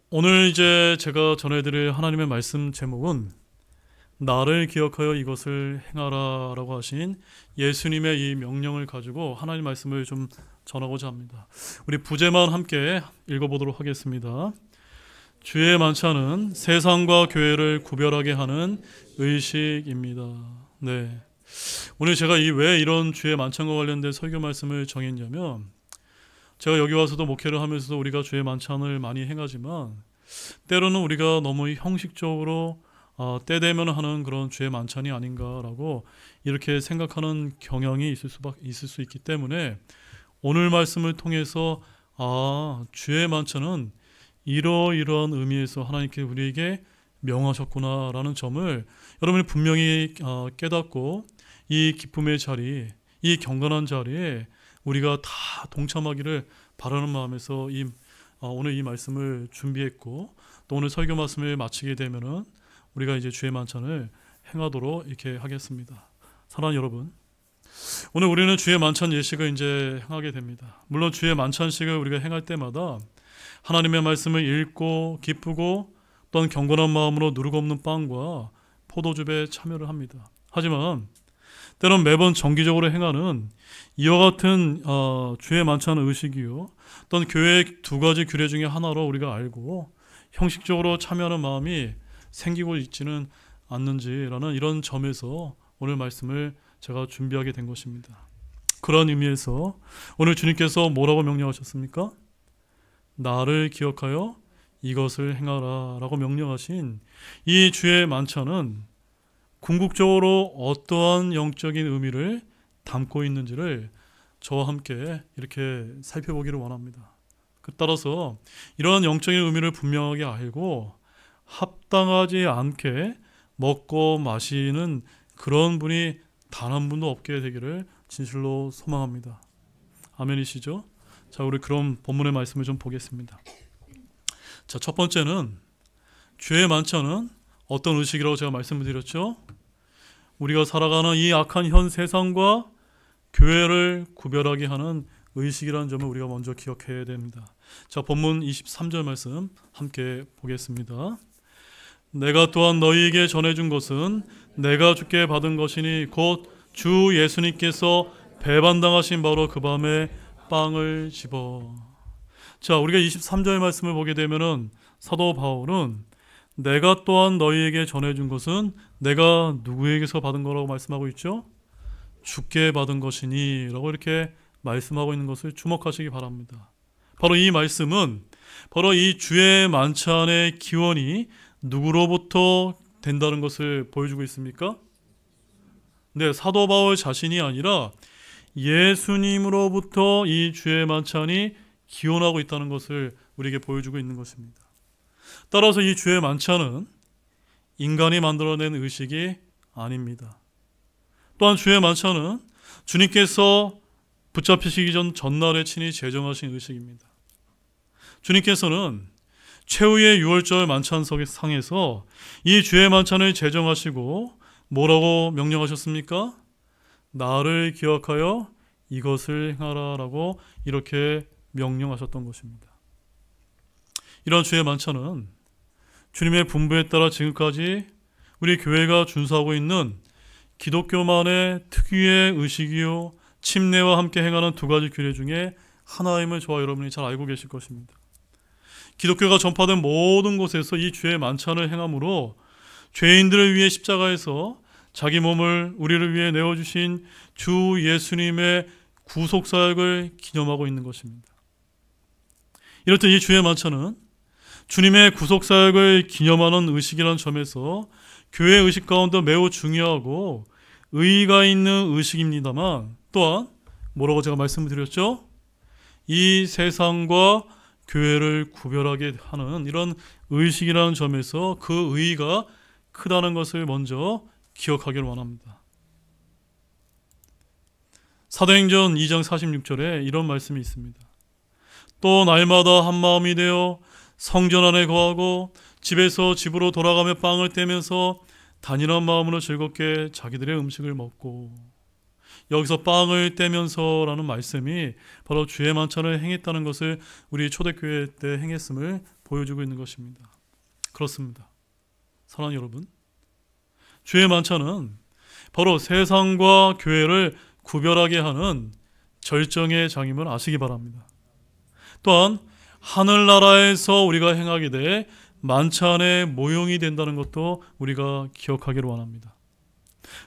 오늘 이제 제가 전해드릴 하나님의 말씀 제목은 나를 기억하여 이것을 행하라 라고 하신 예수님의 이 명령을 가지고 하나님 말씀을 좀 전하고자 합니다. 우리 부제만 함께 읽어보도록 하겠습니다. 주의 만찬은 세상과 교회를 구별하게 하는 의식입니다. 네. 오늘 제가 왜 이런 주의 만찬과 관련된 설교 말씀을 정했냐면, 제가 여기 와서도 목회를 하면서도 우리가 주의 만찬을 많이 행하지만 때로는 우리가 너무 형식적으로 때 되면 하는 그런 주의 만찬이 아닌가라고 이렇게 생각하는 경향이 있을 수 있기 때문에 오늘 말씀을 통해서 주의 만찬은 이러이러한 의미에서 하나님께 우리에게 명하셨구나라는 점을 여러분이 분명히 깨닫고 이 기쁨의 자리, 이 경건한 자리에 우리가 다 동참하기를 바라는 마음에서 오늘 이 말씀을 준비했고, 또 오늘 설교 말씀을 마치게 되면은 우리가 이제 주의 만찬을 행하도록 이렇게 하겠습니다. 사랑하는 여러분, 오늘 우리는 주의 만찬 예식을 이제 행하게 됩니다. 물론 주의 만찬식을 우리가 행할 때마다 하나님의 말씀을 읽고 기쁘고 또한 경건한 마음으로 누룩 없는 빵과 포도즙에 참여를 합니다. 하지만 때론 매번 정기적으로 행하는 이와 같은 주의 만찬 의식이요, 또는 교회의 두 가지 규례 중에 하나로 우리가 알고 형식적으로 참여하는 마음이 생기고 있지는 않는지라는 이런 점에서 오늘 말씀을 제가 준비하게 된 것입니다. 그런 의미에서 오늘 주님께서 뭐라고 명령하셨습니까? 나를 기억하여 이것을 행하라 라고 명령하신 이 주의 만찬은 궁극적으로 어떠한 영적인 의미를 담고 있는지를 저와 함께 이렇게 살펴보기를 원합니다. 따라서 이러한 영적인 의미를 분명하게 알고 합당하지 않게 먹고 마시는 그런 분이 단 한 분도 없게 되기를 진실로 소망합니다. 아멘이시죠? 자, 우리 그럼 본문의 말씀을 좀 보겠습니다. 자, 첫 번째는 주의 만찬은 어떤 의식이라고 제가 말씀을 드렸죠? 우리가 살아가는 이 악한 현 세상과 교회를 구별하게 하는 의식이라는 점을 우리가 먼저 기억해야 됩니다. 자, 본문 23절 말씀 함께 보겠습니다. 내가 또한 너희에게 전해준 것은 내가 주께 받은 것이니 곧 주 예수님께서 배반당하신 바로 그 밤에 빵을 집어. 자, 우리가 23절 말씀을 보게 되면은 사도 바울은 내가 또한 너희에게 전해준 것은 내가 누구에게서 받은 거라고 말씀하고 있죠? 주께 받은 것이니 라고 이렇게 말씀하고 있는 것을 주목하시기 바랍니다. 바로 이 말씀은 바로 이 주의 만찬의 기원이 누구로부터 된다는 것을 보여주고 있습니까? 네, 사도 바울 자신이 아니라 예수님으로부터 이 주의 만찬이 기원하고 있다는 것을 우리에게 보여주고 있는 것입니다. 따라서 이 주의 만찬은 인간이 만들어낸 의식이 아닙니다. 또한 주의 만찬은 주님께서 붙잡히시기 전 전날에 친히 제정하신 의식입니다. 주님께서는 최후의 유월절 만찬상에서 이 주의 만찬을 제정하시고 뭐라고 명령하셨습니까? 나를 기억하여 이것을 행하라 라고 이렇게 명령하셨던 것입니다. 이런 주의 만찬은 주님의 분부에 따라 지금까지 우리 교회가 준수하고 있는 기독교만의 특유의 의식이요, 침례와 함께 행하는 두 가지 규례 중에 하나임을 저와 여러분이 잘 알고 계실 것입니다. 기독교가 전파된 모든 곳에서 이 주의 만찬을 행함으로 죄인들을 위해 십자가에서 자기 몸을 우리를 위해 내어주신 주 예수님의 구속사역을 기념하고 있는 것입니다. 이럴 때 이 주의 만찬은 주님의 구속사역을 기념하는 의식이라는 점에서 교회 의식 가운데 매우 중요하고 의의가 있는 의식입니다만, 또한 뭐라고 제가 말씀을 드렸죠? 이 세상과 교회를 구별하게 하는 이런 의식이라는 점에서 그 의의가 크다는 것을 먼저 기억하기를 원합니다. 사도행전 2장 46절에 이런 말씀이 있습니다. 또 날마다 한 마음이 되어 성전 안에 거하고 집에서 집으로 돌아가며 빵을 떼면서 단일한 마음으로 즐겁게 자기들의 음식을 먹고. 여기서 빵을 떼면서라는 말씀이 바로 주의 만찬을 행했다는 것을 우리 초대교회 때 행했음을 보여주고 있는 것입니다. 그렇습니다. 사랑하는 여러분, 주의 만찬은 바로 세상과 교회를 구별하게 하는 절정의 장임을 아시기 바랍니다. 또한 하늘나라에서 우리가 행하게 돼 만찬의 모형이 된다는 것도 우리가 기억하기를 원합니다.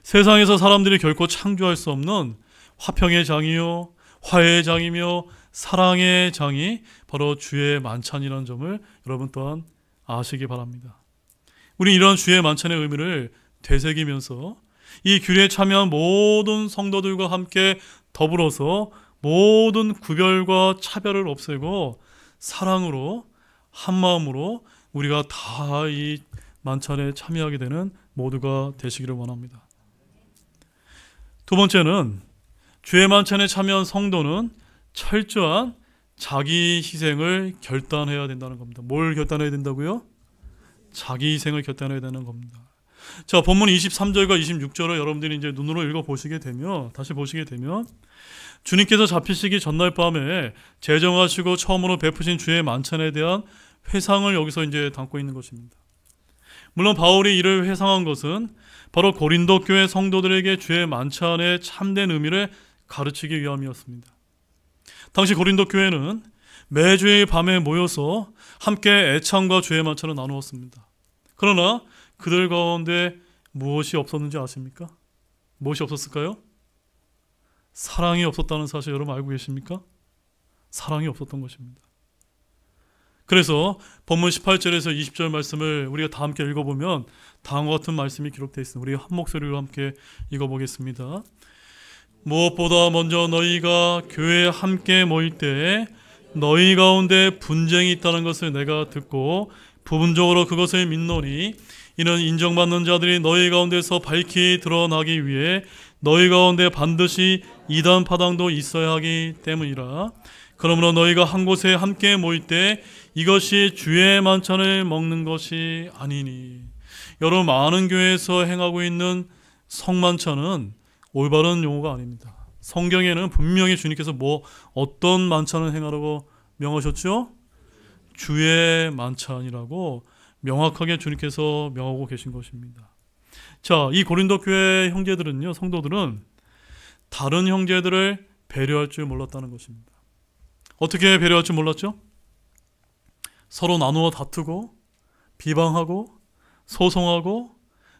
세상에서 사람들이 결코 창조할 수 없는 화평의 장이요, 화해의 장이며 사랑의 장이 바로 주의 만찬이라는 점을 여러분 또한 아시기 바랍니다. 우리 이런 주의 만찬의 의미를 되새기면서 이 규례에 참여한 모든 성도들과 함께 더불어서 모든 구별과 차별을 없애고 사랑으로 한마음으로 우리가 다 이 만찬에 참여하게 되는 모두가 되시기를 원합니다. 두 번째는 주의 만찬에 참여한 성도는 철저한 자기 희생을 결단해야 된다는 겁니다. 뭘 결단해야 된다고요? 자기 희생을 결단해야 되는 겁니다. 자, 본문 23절과 26절을 여러분들이 이제 눈으로 읽어보시게 되면, 다시 보시게 되면, 주님께서 잡히시기 전날 밤에 제정하시고 처음으로 베푸신 주의 만찬에 대한 회상을 여기서 이제 담고 있는 것입니다. 물론 바울이 이를 회상한 것은 바로 고린도 교회 성도들에게 주의 만찬의 참된 의미를 가르치기 위함이었습니다. 당시 고린도 교회는 매주의 밤에 모여서 함께 애창과 주의 만찬을 나누었습니다. 그러나 그들 가운데 무엇이 없었는지 아십니까? 무엇이 없었을까요? 사랑이 없었다는 사실 여러분 알고 계십니까? 사랑이 없었던 것입니다. 그래서 본문 18절에서 20절 말씀을 우리가 다 함께 읽어보면 다음과 같은 말씀이 기록되어 있습니다. 우리 한 목소리로 함께 읽어보겠습니다. 무엇보다 먼저 너희가 교회에 함께 모일 때에 너희 가운데 분쟁이 있다는 것을 내가 듣고 부분적으로 그것을 믿노니 이는 인정받는 자들이 너희 가운데서 밝히 드러나기 위해 너희 가운데 반드시 이단 파당도 있어야 하기 때문이라. 그러므로 너희가 한 곳에 함께 모일 때 이것이 주의 만찬을 먹는 것이 아니니. 여러분, 많은 교회에서 행하고 있는 성만찬은 올바른 용어가 아닙니다. 성경에는 분명히 주님께서 어떤 만찬을 행하라고 명하셨죠? 주의 만찬이라고 명확하게 주님께서 명하고 계신 것입니다. 자, 이 고린도 교회 형제들은요, 성도들은 다른 형제들을 배려할 줄 몰랐다는 것입니다. 어떻게 배려할 줄 몰랐죠? 서로 나누어 다투고 비방하고 소송하고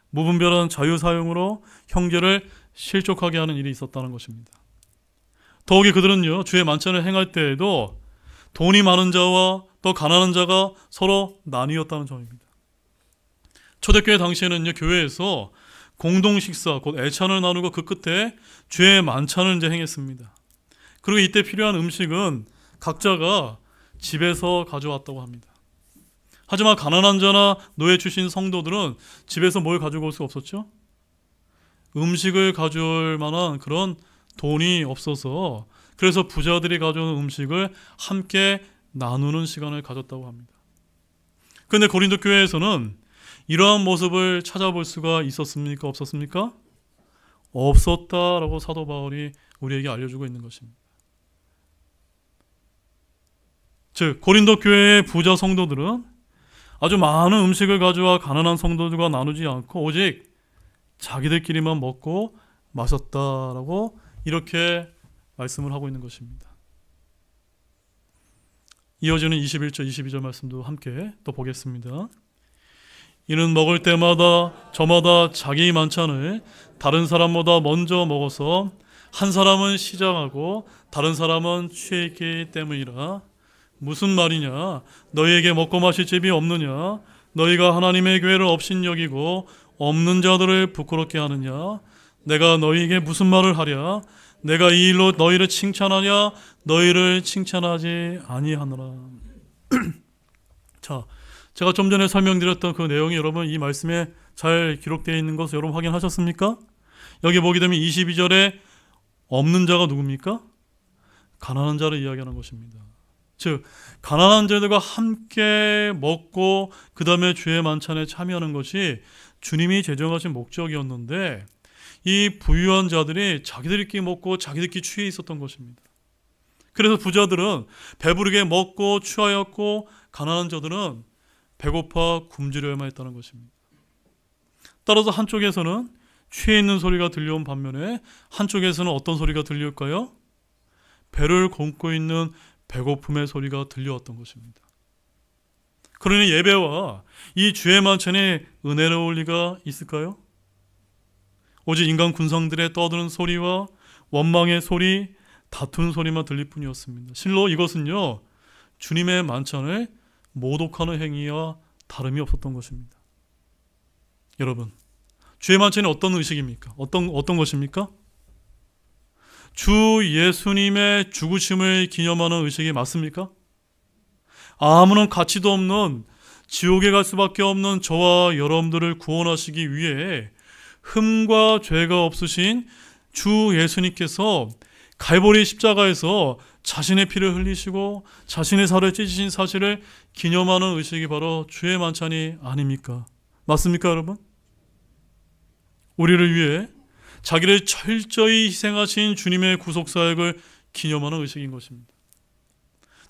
무분별한 자유사용으로 형제를 실족하게 하는 일이 있었다는 것입니다. 더욱이 그들은요, 주의 만찬을 행할 때에도 돈이 많은 자와 또 가난한 자가 서로 나뉘었다는 점입니다. 초대교회 당시에는요, 교회에서 공동 식사, 곧 애찬을 나누고 그 끝에 주의 만찬을 이제 행했습니다. 그리고 이때 필요한 음식은 각자가 집에서 가져왔다고 합니다. 하지만 가난한 자나 노예 출신 성도들은 집에서 뭘 가지고 올 수 없었죠? 음식을 가져올 만한 그런 돈이 없어서, 그래서 부자들이 가져온 음식을 함께 나누는 시간을 가졌다고 합니다. 그런데 고린도 교회에서는 이러한 모습을 찾아볼 수가 있었습니까? 없었습니까? 없었다라고 사도 바울이 우리에게 알려주고 있는 것입니다. 즉, 고린도 교회의 부자 성도들은 아주 많은 음식을 가져와 가난한 성도들과 나누지 않고 오직 자기들끼리만 먹고 마셨다라고 이렇게 말씀을 하고 있는 것입니다. 이어지는 21절, 22절 말씀도 함께 또 보겠습니다. 이는 먹을 때마다 저마다 자기 만찬을 다른 사람보다 먼저 먹어서 한 사람은 시장하고 다른 사람은 취해 있기 때문이라. 무슨 말이냐? 너희에게 먹고 마실 집이 없느냐? 너희가 하나님의 교회를 업신여기고 없는 자들을 부끄럽게 하느냐? 내가 너희에게 무슨 말을 하랴? 내가 이 일로 너희를 칭찬하냐? 너희를 칭찬하지 아니하노라. 자, 제가 좀 전에 설명드렸던 그 내용이 여러분 이 말씀에 잘 기록되어 있는 것을 여러분 확인하셨습니까? 여기 보게 되면 22절에 없는 자가 누굽니까? 가난한 자를 이야기하는 것입니다. 즉, 가난한 자들과 함께 먹고 그 다음에 주의 만찬에 참여하는 것이 주님이 제정하신 목적이었는데, 이 부유한 자들이 자기들끼리 먹고 자기들끼리 취해 있었던 것입니다. 그래서 부자들은 배부르게 먹고 취하였고 가난한 자들은 배고파 굶주려야만 했다는 것입니다. 따라서 한쪽에서는 취해 있는 소리가 들려온 반면에 한쪽에서는 어떤 소리가 들려올까요? 배를 굶고 있는 배고픔의 소리가 들려왔던 것입니다. 그러니 예배와 이 주의 만찬이 은혜로울 리가 있을까요? 오직 인간 군상들의 떠드는 소리와 원망의 소리, 다투는 소리만 들릴 뿐이었습니다. 실로 이것은요, 주님의 만찬을 모독하는 행위와 다름이 없었던 것입니다. 여러분, 주의 만찬이 어떤 의식입니까? 어떤 것입니까? 주 예수님의 죽으심을 기념하는 의식이 맞습니까? 아무런 가치도 없는 지옥에 갈 수밖에 없는 저와 여러분들을 구원하시기 위해 흠과 죄가 없으신 주 예수님께서 갈보리 십자가에서 자신의 피를 흘리시고 자신의 살을 찢으신 사실을 기념하는 의식이 바로 주의 만찬이 아닙니까? 맞습니까, 여러분? 우리를 위해 자기를 철저히 희생하신 주님의 구속사역을 기념하는 의식인 것입니다.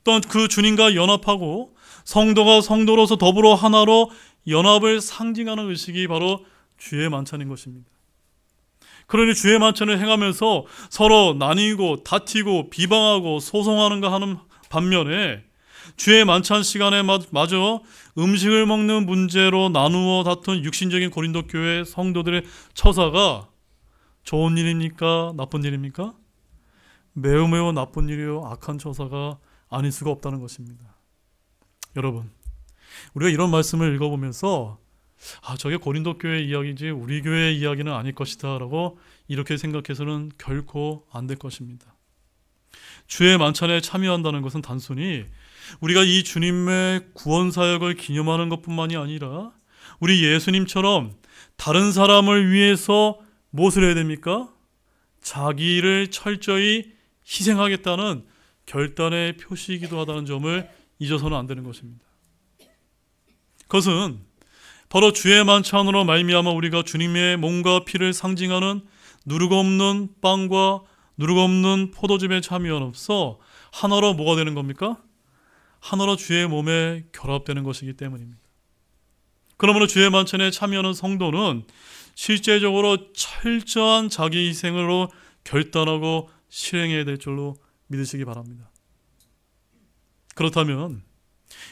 또한 그 주님과 연합하고 성도가 성도로서 더불어 하나로 연합을 상징하는 의식이 바로 주의 만찬인 것입니다. 그러니 주의 만찬을 행하면서 서로 나뉘고 다투고 비방하고 소송하는가 하는 반면에 주의 만찬 시간에 마저 음식을 먹는 문제로 나누어 다툰 육신적인 고린도 교회 성도들의 처사가 좋은 일입니까? 나쁜 일입니까? 매우 나쁜 일이요, 악한 처사가 아닐 수가 없다는 것입니다. 여러분, 우리가 이런 말씀을 읽어보면서 저게 고린도 교회 이야기지 우리 교회 이야기는 아닐 것이다 라고 이렇게 생각해서는 결코 안 될 것입니다. 주의 만찬에 참여한다는 것은 단순히 우리가 이 주님의 구원사역을 기념하는 것뿐만이 아니라 우리 예수님처럼 다른 사람을 위해서 무엇을 해야 됩니까? 자기를 철저히 희생하겠다는 결단의 표시이기도 하다는 점을 잊어서는 안 되는 것입니다. 그것은 바로 주의 만찬으로 말미암아 우리가 주님의 몸과 피를 상징하는 누르고 없는 빵과 누르고 없는 포도즙에 참여함으로써 하나로 뭐가 되는 겁니까? 하나로 주의 몸에 결합되는 것이기 때문입니다. 그러므로 주의 만찬에 참여하는 성도는 실제적으로 철저한 자기 희생으로 결단하고 실행해야 될 줄로 믿으시기 바랍니다. 그렇다면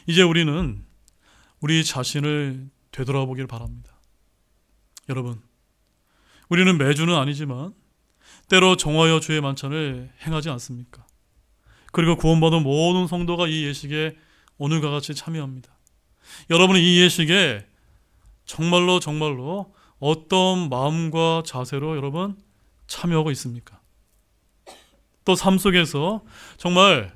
이제 우리는 우리 자신을 되돌아보길 바랍니다. 여러분, 우리는 매주는 아니지만 때로 정하여 주의 만찬을 행하지 않습니까? 그리고 구원받은 모든 성도가 이 예식에 오늘과 같이 참여합니다. 여러분은 이 예식에 정말로 어떤 마음과 자세로 여러분 참여하고 있습니까? 또 삶 속에서 정말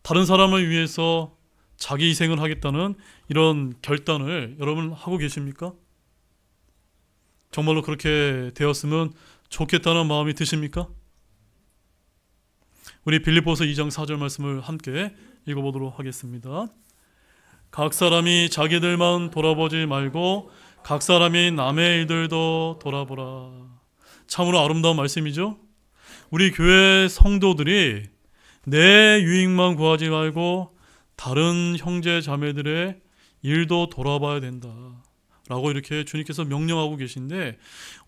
다른 사람을 위해서 자기 희생을 하겠다는 이런 결단을 여러분 하고 계십니까? 정말로 그렇게 되었으면 좋겠다는 마음이 드십니까? 우리 빌립보서 2장 4절 말씀을 함께 읽어보도록 하겠습니다. 각 사람이 자기들만 돌아보지 말고 각 사람이 남의 일들도 돌아보라. 참으로 아름다운 말씀이죠. 우리 교회 성도들이 내 유익만 구하지 말고 다른 형제 자매들의 일도 돌아봐야 된다 라고 이렇게 주님께서 명령하고 계신데,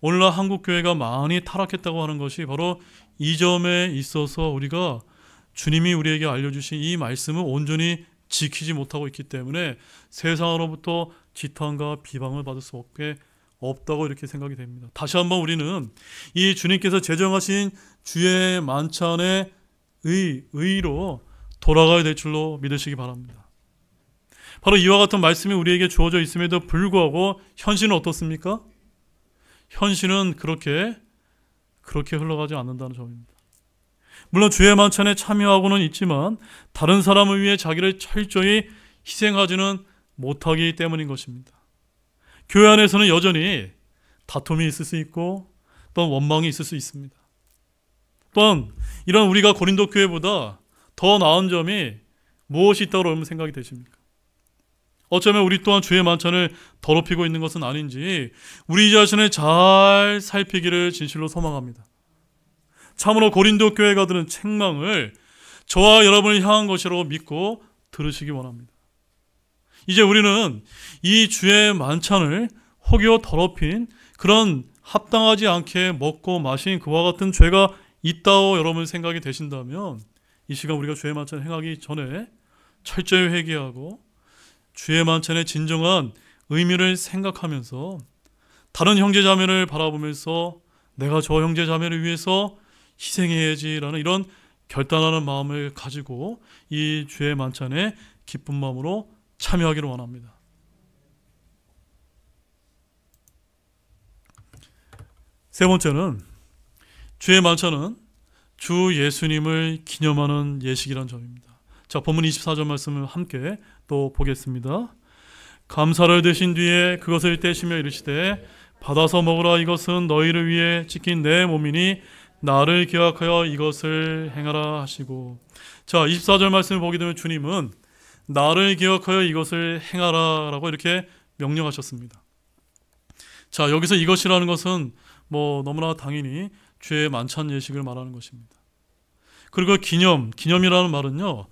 오늘날 한국교회가 많이 타락했다고 하는 것이 바로 이 점에 있어서 우리가 주님이 우리에게 알려주신 이 말씀을 온전히 지키지 못하고 있기 때문에 세상으로부터 지탄과 비방을 받을 수밖에 없다고 이렇게 생각이 됩니다. 다시 한번 우리는 이 주님께서 제정하신 주의 만찬의 의로 돌아가야 될 줄로 믿으시기 바랍니다. 바로 이와 같은 말씀이 우리에게 주어져 있음에도 불구하고 현실은 어떻습니까? 현실은 그렇게 흘러가지 않는다는 점입니다. 물론 주의 만찬에 참여하고는 있지만 다른 사람을 위해 자기를 철저히 희생하지는 못하기 때문인 것입니다. 교회 안에서는 여전히 다툼이 있을 수 있고 또 원망이 있을 수 있습니다. 또한 이런 우리가 고린도 교회보다 더 나은 점이 무엇이 있다고 여러분 생각이 되십니까? 어쩌면 우리 또한 주의 만찬을 더럽히고 있는 것은 아닌지 우리 자신을 잘 살피기를 진실로 소망합니다. 참으로 고린도 교회가 들은 책망을 저와 여러분을 향한 것이라고 믿고 들으시기 원합니다. 이제 우리는 이 주의 만찬을 혹여 더럽힌 그런 합당하지 않게 먹고 마신 그와 같은 죄가 있다고 여러분 생각이 되신다면 이 시간 우리가 주의 만찬을 행하기 전에 철저히 회개하고 주의 만찬의 진정한 의미를 생각하면서 다른 형제자매를 바라보면서 내가 저 형제자매를 위해서 희생해야지라는 이런 결단하는 마음을 가지고 이 주의 만찬에 기쁜 마음으로 참여하기를 원합니다. 세 번째는 주의 만찬은 주 예수님을 기념하는 예식이라는 점입니다. 자, 본문 24절 말씀을 함께 또 보겠습니다. 감사를 드신 뒤에 그것을 떼시며 이르시되 받아서 먹으라. 이것은 너희를 위해 지킨 내 몸이니 나를 기억하여 이것을 행하라 하시고. 자, 24절 말씀을 보게 되면 주님은 나를 기억하여 이것을 행하라 라고 이렇게 명령하셨습니다. 자, 여기서 이것이라는 것은 너무나 당연히 주의 만찬 예식을 말하는 것입니다. 그리고 기념이라는 말은요,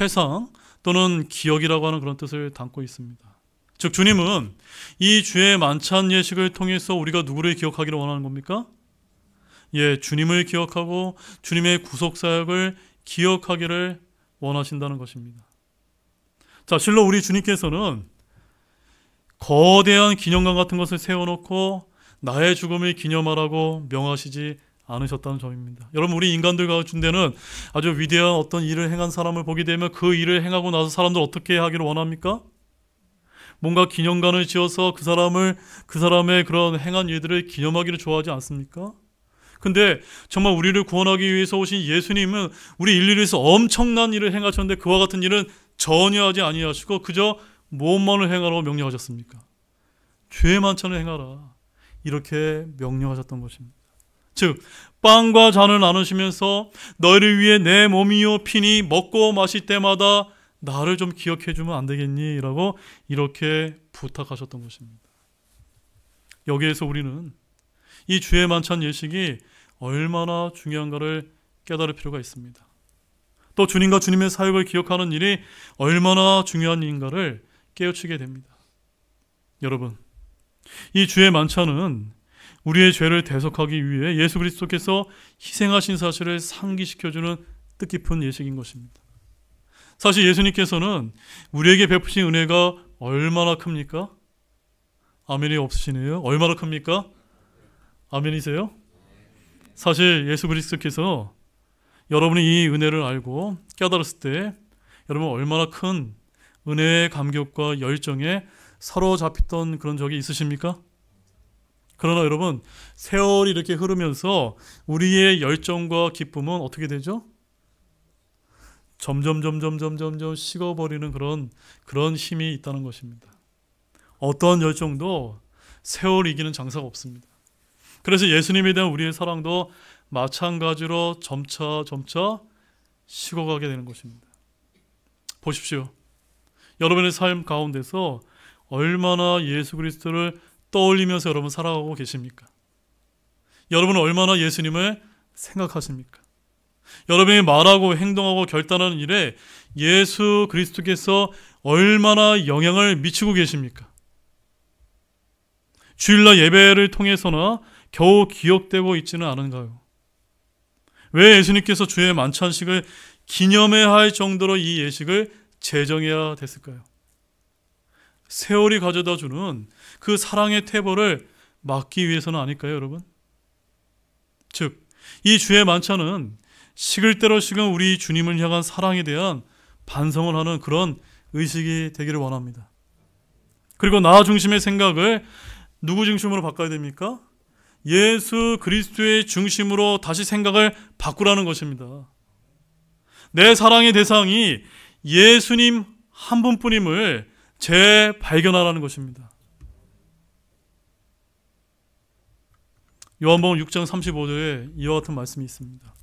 회상 또는 기억이라고 하는 그런 뜻을 담고 있습니다. 즉 주님은 이 주의 만찬 예식을 통해서 우리가 누구를 기억하기를 원하는 겁니까? 예, 주님을 기억하고 주님의 구속사역을 기억하기를 원하신다는 것입니다. 자, 실로 우리 주님께서는 거대한 기념관 같은 것을 세워놓고 나의 죽음을 기념하라고 명하시지 않으셨다는 점입니다. 여러분, 우리 인간들 가운데는 아주 위대한 어떤 일을 행한 사람을 보게 되면 그 일을 행하고 나서 사람들 어떻게 하기를 원합니까? 뭔가 기념관을 지어서 그 사람의 그런 행한 일들을 기념하기를 좋아하지 않습니까? 근데 정말 우리를 구원하기 위해서 오신 예수님은 우리 인류를 위해서 엄청난 일을 행하셨는데 그와 같은 일은 전혀 하지 아니하시고 그저 무엇만을 행하라고 명령하셨습니까? 죄의 만찬을 행하라, 이렇게 명령하셨던 것입니다. 즉 빵과 잔을 나누시면서 너희를 위해 내 몸이요 피니 먹고 마실 때마다 나를 좀 기억해 주면 안 되겠니? 라고 이렇게 부탁하셨던 것입니다. 여기에서 우리는 이 주의 만찬 예식이 얼마나 중요한가를 깨달을 필요가 있습니다. 또 주님과 주님의 사역을 기억하는 일이 얼마나 중요한 일인가를 깨우치게 됩니다. 여러분, 이 주의 만찬은 우리의 죄를 대속하기 위해 예수 그리스도께서 희생하신 사실을 상기시켜주는 뜻깊은 예식인 것입니다. 사실 예수님께서는 우리에게 베푸신 은혜가 얼마나 큽니까? 아멘이 없으시네요. 얼마나 큽니까? 아멘이세요? 사실 예수 그리스도께서 여러분이 이 은혜를 알고 깨달았을 때 여러분 얼마나 큰 은혜의 감격과 열정에 사로잡혔던 그런 적이 있으십니까? 그러나 여러분, 세월이 이렇게 흐르면서 우리의 열정과 기쁨은 어떻게 되죠? 점점 식어버리는 그런 힘이 있다는 것입니다. 어떠한 열정도 세월 이기는 장사가 없습니다. 그래서 예수님에 대한 우리의 사랑도 마찬가지로 점차 식어가게 되는 것입니다. 보십시오. 여러분의 삶 가운데서 얼마나 예수 그리스도를 떠올리면서 여러분 살아가고 계십니까? 여러분은 얼마나 예수님을 생각하십니까? 여러분이 말하고 행동하고 결단하는 일에 예수 그리스도께서 얼마나 영향을 미치고 계십니까? 주일날 예배를 통해서나 겨우 기억되고 있지는 않은가요? 왜 예수님께서 주의 만찬식을 기념해야 할 정도로 이 예식을 제정해야 됐을까요? 세월이 가져다 주는 그 사랑의 태보를 막기 위해서는 아닐까요, 여러분? 즉, 이 주의 만찬은 식을 대로 식은 우리 주님을 향한 사랑에 대한 반성을 하는 그런 의식이 되기를 원합니다. 그리고 나 중심의 생각을 누구 중심으로 바꿔야 됩니까? 예수 그리스도의 중심으로 다시 생각을 바꾸라는 것입니다. 내 사랑의 대상이 예수님 한 분뿐임을 재발견하라는 것입니다. 요한복음 6장 35절에 이와 같은 말씀이 있습니다.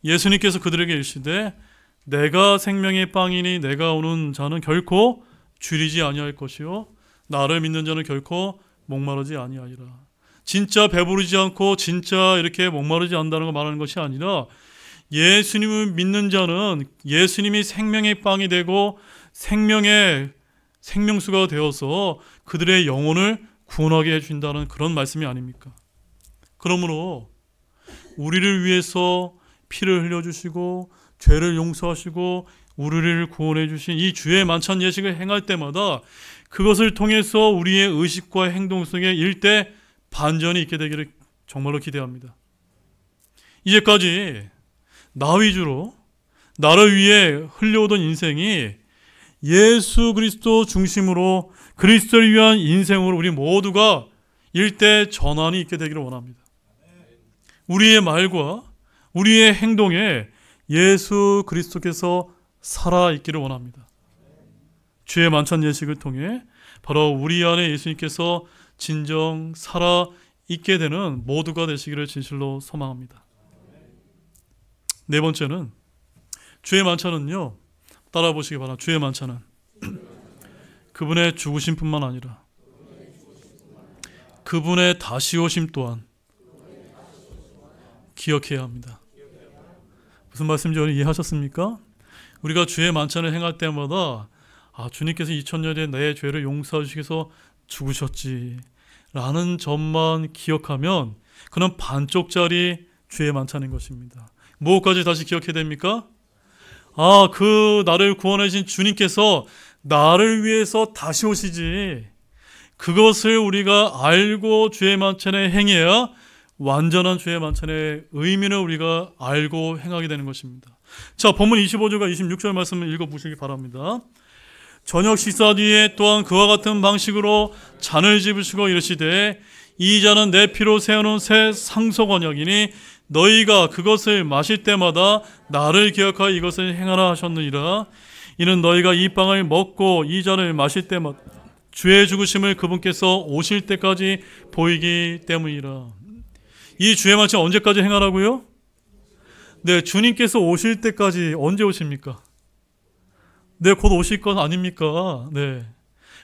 예수님께서 그들에게 이르시되 내가 생명의 빵이니 내가 오는 자는 결코 줄이지 아니할 것이요 나를 믿는 자는 결코 목마르지 아니하리라. 진짜 배부르지 않고 진짜 이렇게 목마르지 않는다는 거 말하는 것이 아니라 예수님을 믿는 자는 예수님이 생명의 빵이 되고 생명의 생명수가 되어서 그들의 영혼을 구원하게 해준다는 그런 말씀이 아닙니까? 그러므로 우리를 위해서 피를 흘려주시고 죄를 용서하시고 우리를 구원해 주신 이 주의 만찬 예식을 행할 때마다 그것을 통해서 우리의 의식과 행동 속에 일대 반전이 있게 되기를 정말로 기대합니다. 이제까지 나 위주로 나를 위해 흘려오던 인생이 예수 그리스도 중심으로 그리스도를 위한 인생으로 우리 모두가 일대 전환이 있게 되기를 원합니다. 우리의 말과 우리의 행동에 예수 그리스도께서 살아있기를 원합니다. 주의 만찬 예식을 통해 바로 우리 안에 예수님께서 진정 살아있게 되는 모두가 되시기를 진실로 소망합니다. 네 번째는 주의 만찬은요, 따라 보시기 바랍니다. 주의 만찬은 그분의 죽으심뿐만 아니라 그분의 다시 오심 또한 기억해야 합니다. 무슨 말씀인지 이해하셨습니까? 우리가 주의 만찬을 행할 때마다 주님께서 2000년에 내 죄를 용서해 주셔서 죽으셨지 라는 점만 기억하면 그는 반쪽짜리 주의 만찬인 것입니다. 무엇까지 다시 기억해야 됩니까? 그 나를 구원해 주신 주님께서 나를 위해서 다시 오시지. 그것을 우리가 알고 주의 만찬에 행해야 완전한 주의 만찬의 의미를 우리가 알고 행하게 되는 것입니다. 자, 본문 25절과 26절 말씀을 읽어보시기 바랍니다. 저녁 식사 뒤에 또한 그와 같은 방식으로 잔을 집으시고 이르시되 이 잔은 내 피로 세워놓은 새 상속 언약이니 너희가 그것을 마실 때마다 나를 기억하여 이것을 행하라 하셨느니라. 이는 너희가 이 빵을 먹고 이 잔을 마실 때마다 주의 죽으심을 그분께서 오실 때까지 보이기 때문이라. 이 주의 만찬 언제까지 행하라고요? 네, 주님께서 오실 때까지. 언제 오십니까? 네, 곧 오실 건 아닙니까? 네,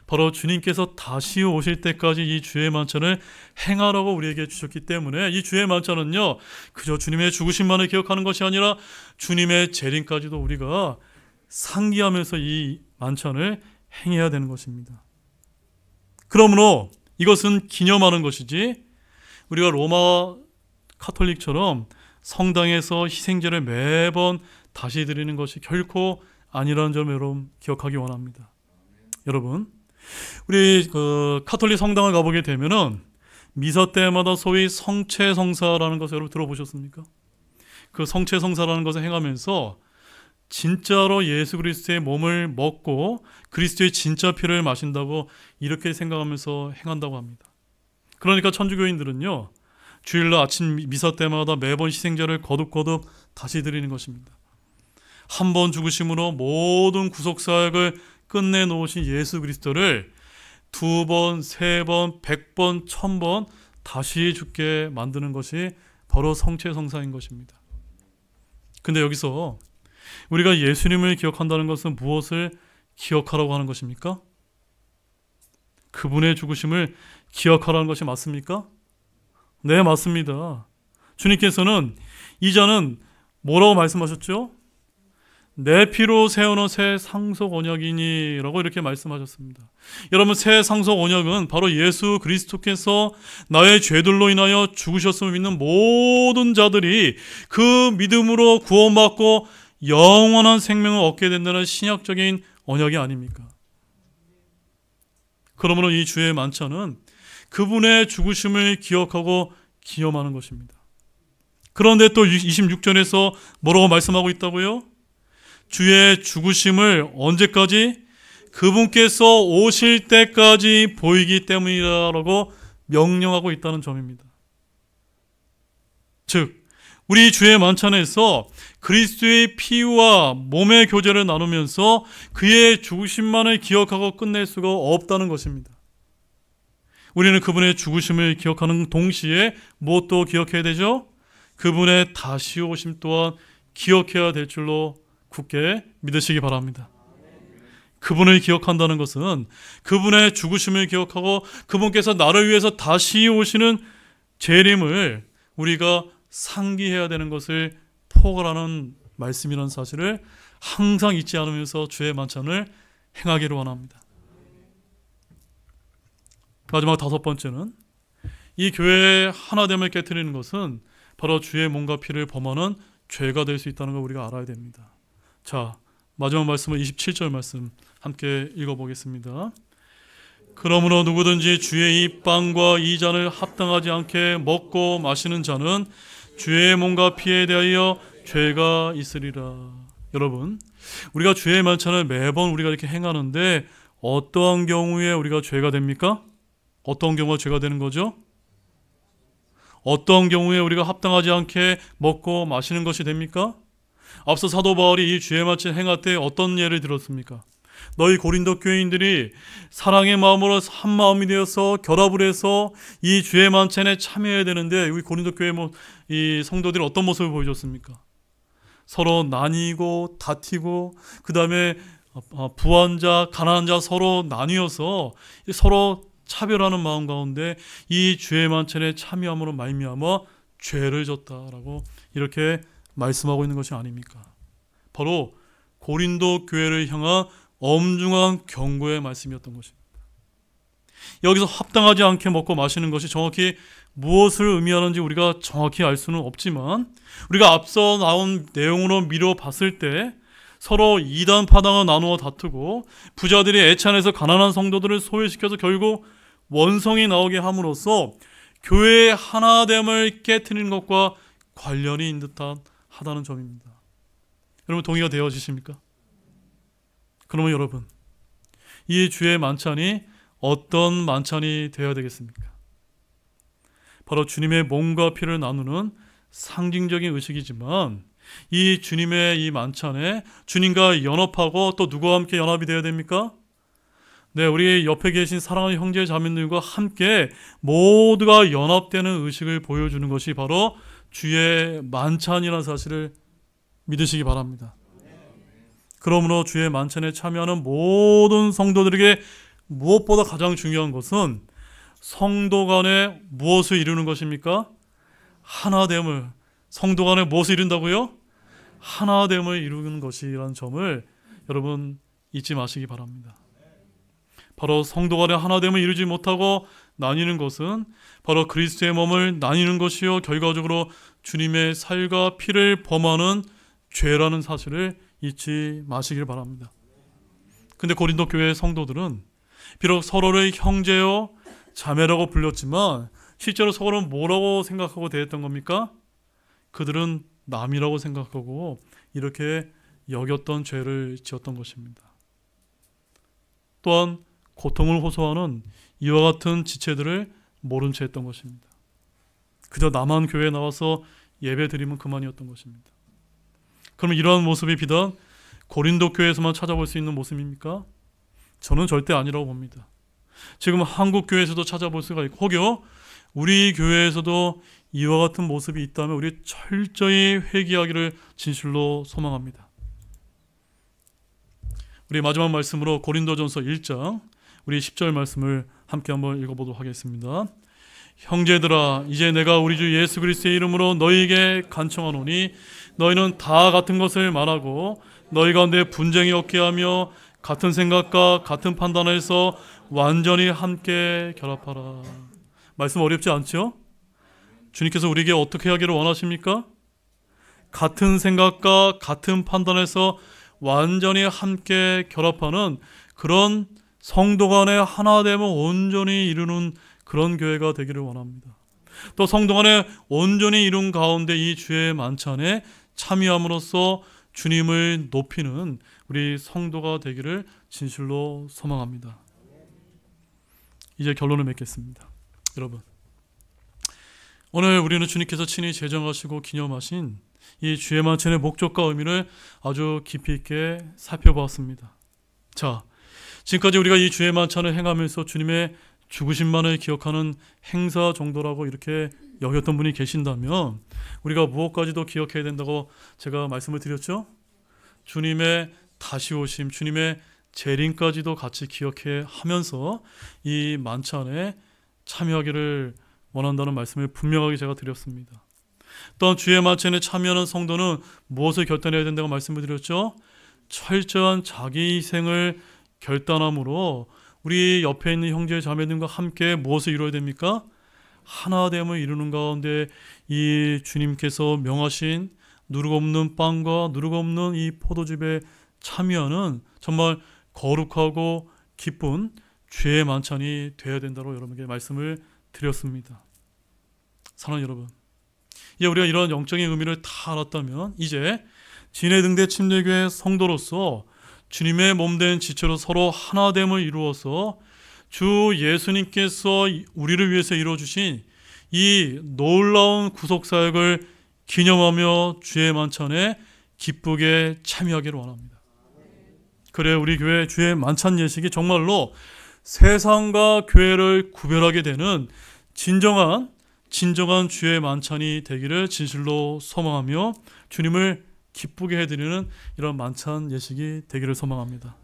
바로 주님께서 다시 오실 때까지 이 주의 만찬을 행하라고 우리에게 주셨기 때문에 이 주의 만찬은요, 그저 주님의 죽으심만을 기억하는 것이 아니라 주님의 재림까지도 우리가 상기하면서 이 만찬을 행해야 되는 것입니다. 그러므로 이것은 기념하는 것이지 우리가 로마 카톨릭처럼 성당에서 희생제를 매번 다시 드리는 것이 결코 아니라는 점을 여러분 기억하기 원합니다. 여러분, 우리 카톨릭 성당을 가보게 되면은 미사 때마다 소위 성체성사라는 것을 여러분 들어보셨습니까? 그 성체성사라는 것을 행하면서 진짜로 예수 그리스도의 몸을 먹고 그리스도의 진짜 피를 마신다고 이렇게 생각하면서 행한다고 합니다. 그러니까 천주교인들은요, 주일날 아침 미사 때마다 매번 희생제를 거듭거듭 다시 드리는 것입니다. 한 번 죽으심으로 모든 구속사역을 끝내놓으신 예수 그리스도를 2번, 3번, 100번, 1000번 다시 죽게 만드는 것이 바로 성체성사인 것입니다. 근데 여기서 우리가 예수님을 기억한다는 것은 무엇을 기억하라고 하는 것입니까? 그분의 죽으심을 기억하라는 것이 맞습니까? 네, 맞습니다. 주님께서는 이 잔은 뭐라고 말씀하셨죠? 내 피로 세워놓은 새 상속 언약이니 라고 이렇게 말씀하셨습니다. 여러분, 새 상속 언약은 바로 예수 그리스도께서 나의 죄들로 인하여 죽으셨음을 믿는 모든 자들이 그 믿음으로 구원받고 영원한 생명을 얻게 된다는 신약적인 언약이 아닙니까? 그러므로 이 주의 만찬은 그분의 죽으심을 기억하고 기념하는 것입니다. 그런데 또 26절에서 뭐라고 말씀하고 있다고요? 주의 죽으심을 언제까지? 그분께서 오실 때까지 보이기 때문이라고 명령하고 있다는 점입니다. 즉, 우리 주의 만찬에서 그리스도의 피와 몸의 교제를 나누면서 그의 죽으심만을 기억하고 끝낼 수가 없다는 것입니다. 우리는 그분의 죽으심을 기억하는 동시에 무엇도 기억해야 되죠? 그분의 다시 오심 또한 기억해야 될 줄로 굳게 믿으시기 바랍니다. 그분을 기억한다는 것은 그분의 죽으심을 기억하고 그분께서 나를 위해서 다시 오시는 재림을 우리가 상기해야 되는 것을 포괄하는 말씀이라는 사실을 항상 잊지 않으면서 주의 만찬을 행하기를 원합니다. 마지막 다섯 번째는 이 교회의 하나됨을 깨트리는 것은 바로 주의 몸과 피를 범하는 죄가 될 수 있다는 걸 우리가 알아야 됩니다. 자, 마지막 말씀은 27절 말씀 함께 읽어보겠습니다. 그러므로 누구든지 주의 이 빵과 이 잔을 합당하지 않게 먹고 마시는 자는 주의 몸과 피에 대하여 죄가 있으리라. 여러분, 우리가 주의 만찬을 매번 우리가 이렇게 행하는데 어떠한 경우에 우리가 죄가 됩니까? 어떤 경우가 죄가 되는 거죠? 어떤 경우에 우리가 합당하지 않게 먹고 마시는 것이 됩니까? 앞서 사도 바울이 이 주의 만찬 행할 때 어떤 예를 들었습니까? 너희 고린도 교인들이 사랑의 마음으로 한 마음이 되어서 결합을 해서 이 주의 만찬에 참여해야 되는데 우리 고린도 교회 이 성도들이 어떤 모습을 보여줬습니까? 서로 나뉘고 다투고 그 다음에 부한 자, 가난한 자 서로 나뉘어서 서로 차별하는 마음 가운데 이 주의 만찬에 참여함으로 말미암아 죄를 졌다라고 이렇게 말씀하고 있는 것이 아닙니까? 바로 고린도 교회를 향한 엄중한 경고의 말씀이었던 것입니다. 여기서 합당하지 않게 먹고 마시는 것이 정확히 무엇을 의미하는지 우리가 정확히 알 수는 없지만 우리가 앞서 나온 내용으로 미뤄 봤을 때 서로 이단 파당을 나누어 다투고 부자들이 애찬해서 가난한 성도들을 소외시켜서 결국 원성이 나오게 함으로써 교회의 하나됨을 깨트리는 것과 관련이 있는 듯한 하다는 점입니다. 여러분 동의가 되어지십니까? 그러면 여러분 이 주의 만찬이 어떤 만찬이 되어야 되겠습니까? 바로 주님의 몸과 피를 나누는 상징적인 의식이지만 이 주님의 이 만찬에 주님과 연합하고 또 누구와 함께 연합이 되어야 됩니까? 네, 우리 옆에 계신 사랑하는 형제 자매들과 함께 모두가 연합되는 의식을 보여주는 것이 바로 주의 만찬이라는 사실을 믿으시기 바랍니다. 그러므로 주의 만찬에 참여하는 모든 성도들에게 무엇보다 가장 중요한 것은 성도 간에 무엇을 이루는 것입니까? 하나됨을. 성도 간에 무엇을 이룬다고요? 하나됨을 이루는 것이라는 점을 여러분 잊지 마시기 바랍니다. 바로 성도 간의 하나됨을 이루지 못하고 나뉘는 것은 바로 그리스도의 몸을 나뉘는 것이요 결과적으로 주님의 살과 피를 범하는 죄라는 사실을 잊지 마시길 바랍니다. 근데 고린도 교회의 성도들은 비록 서로를 형제요 자매라고 불렸지만 실제로 서로는 뭐라고 생각하고 대했던 겁니까? 그들은 남이라고 생각하고 이렇게 여겼던 죄를 지었던 것입니다. 또한 고통을 호소하는 이와 같은 지체들을 모른 채 했던 것입니다. 그저 나만 교회에 나와서 예배 드리면 그만이었던 것입니다. 그럼 이러한 모습이 비단 고린도 교회에서만 찾아볼 수 있는 모습입니까? 저는 절대 아니라고 봅니다. 지금 한국 교회에서도 찾아볼 수가 있고 혹여 우리 교회에서도 이와 같은 모습이 있다면 우리 철저히 회개하기를 진실로 소망합니다. 우리 마지막 말씀으로 고린도전서 1장 우리 10절 말씀을 함께 한번 읽어보도록 하겠습니다. 형제들아 이제 내가 우리 주 예수 그리스도의 이름으로 너희에게 간청하노니 너희는 다 같은 것을 말하고 너희 가운데 분쟁이 없게 하며 같은 생각과 같은 판단에서 완전히 함께 결합하라. 말씀 어렵지 않죠? 주님께서 우리에게 어떻게 하기를 원하십니까? 같은 생각과 같은 판단에서 완전히 함께 결합하는 그런 성도 간의 하나됨을 온전히 이루는 그런 교회가 되기를 원합니다. 또 성도 간에 온전히 이룬 가운데 이 주의 만찬에 참여함으로써 주님을 높이는 우리 성도가 되기를 진실로 소망합니다. 이제 결론을 맺겠습니다. 여러분, 오늘 우리는 주님께서 친히 제정하시고 기념하신 이 주의 만찬의 목적과 의미를 아주 깊이 있게 살펴보았습니다. 자, 지금까지 우리가 이 주의 만찬을 행하면서 주님의 죽으심만을 기억하는 행사 정도라고 이렇게 여겼던 분이 계신다면 우리가 무엇까지도 기억해야 된다고 제가 말씀을 드렸죠? 주님의 다시 오심, 주님의 재림까지도 같이 기억해 하면서 이 만찬에 참여하기를 원한다는 말씀을 분명하게 제가 드렸습니다. 또한 주의 만찬에 참여하는 성도는 무엇을 결단해야 된다고 말씀을 드렸죠? 철저한 자기 희생을 결단함으로 우리 옆에 있는 형제 자매들과 함께 무엇을 이루어야 됩니까? 하나됨을 이루는 가운데 이 주님께서 명하신 누룩 없는 빵과 누룩 없는 이 포도즙에 참여하는 정말 거룩하고 기쁜 주의 만찬이 되어야 된다고 여러분에게 말씀을 드렸습니다. 사랑하는 여러분, 이제 우리가 이런 영적인 의미를 다 알았다면 이제 진해등대 침례교회 성도로서 주님의 몸된 지체로 서로 하나됨을 이루어서 주 예수님께서 우리를 위해서 이루어주신 이 놀라운 구속사역을 기념하며 주의 만찬에 기쁘게 참여하기를 원합니다. 그래 우리 교회 주의 만찬 예식이 정말로 세상과 교회를 구별하게 되는 진정한 주의 만찬이 되기를 진실로 소망하며 주님을 기쁘게 해드리는 이런 만찬 예식이 되기를 소망합니다.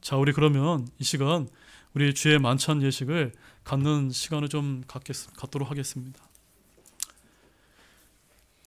자, 우리 그러면 이 시간 우리 주의 만찬 예식을 갖는 시간을 좀 갖도록 하겠습니다.